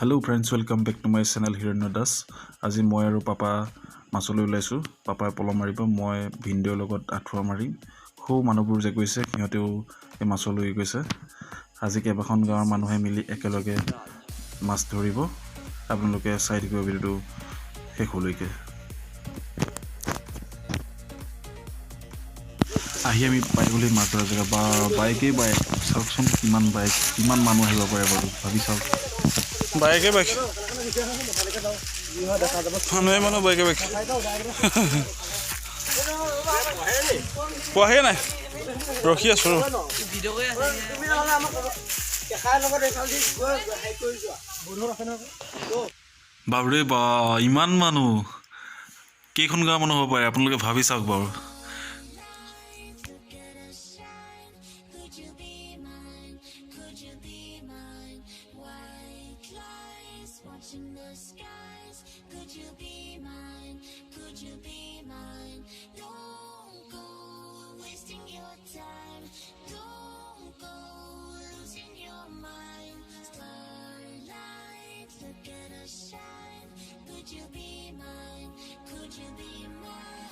Hello friends, welcome back to my channel Hiranyo Das. আজি মই আৰু পাপা মাছলৈ ওলাইছো। পাপাই পলম মাৰিব, মই ভিডিঅ'ৰ লগত আঠুৱা মাৰিম। খুব মানুহবোৰ যে গৈছে সিহঁতেও এই মাছলৈ গৈছে। আজি কেইবাখন গাঁৱৰ মানুহে মিলি একেলগে মাছ ধৰিব। আপোনালোকে চাই থাকিব ভিডিঅ'টো শেষলৈকে। আহি আমি পাই গ'লো মাছ ধৰা জেগা। বা বাইকেই বাইক, চাওকচোন কিমান বাইক, কিমান মানুহ আহিব পাৰে বাৰু ভাবি চাওক। বাইকে বাইক মানুহে বাইকে বাইক পোৱাহে নাই, ৰখি আছো। বাবৰে বা ইমান মানুহ, কেইখন গাঁৱৰ মানুহ হ'ব পাৰে আপোনালোকে ভাবি চাওক বাৰু। Watching the skies, could you be mine? Could you be mine? Don't go wasting your time. Don't go losing your mind. Starlight, look at us shine. Could you be mine? Could you be mine?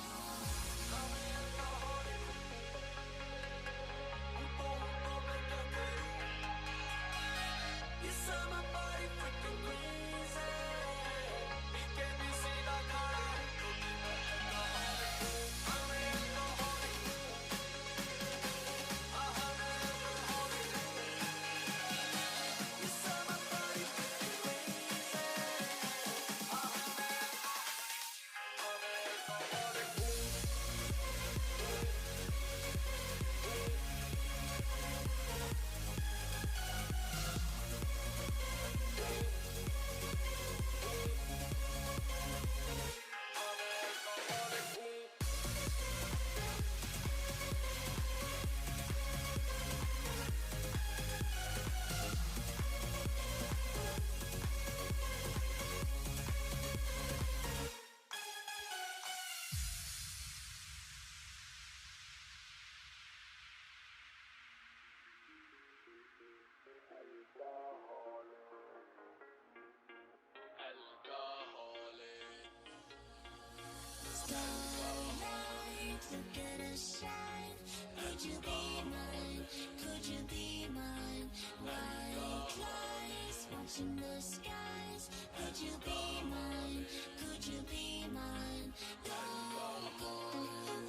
Look at us shine. Could you be mine? Could you be mine? White lights watching the skies. Could you be mine? Could you be mine? Don't go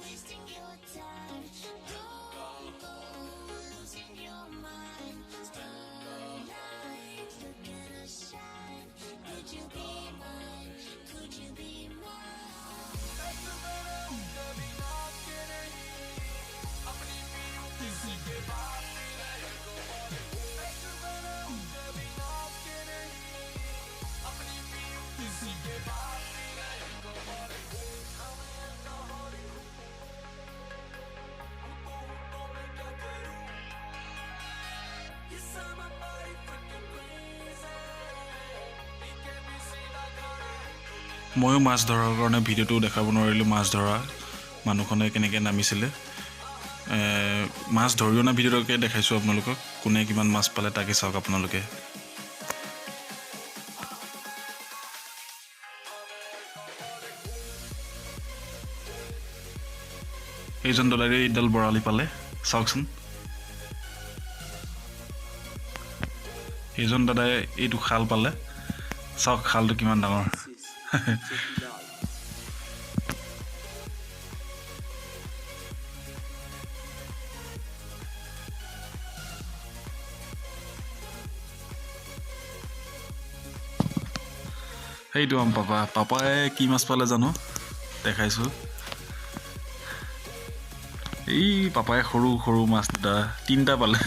wasting your time. Don't go losing your mind. Starlight, look at us shine. Could you be mine? Could you be mine? ময়ো মাছ ধৰাৰ কাৰণে ভিডিঅ'টো দেখাব নোৱাৰিলোঁ। মাছ ধৰা মানুহখনে কেনেকৈ নামিছিলে, মাছ ধৰি অনা ভিডিঅ'টোকে দেখাইছোঁ আপোনালোকক। কোনে কিমান মাছ পালে তাকে চাওক আপোনালোকে। এইজন দলাৰে এইডাল বৰালি পালে, চাওকচোন। এইজন দাদাই এইটো খাল পালে, চাওক খালটো কিমান ডাঙৰ। সেইটো পাপাই কি মাছ পালে জানো, দেখাইছোঁ। এই পাপাই সৰু সৰু মাছ দুটা তিনিটা পালে।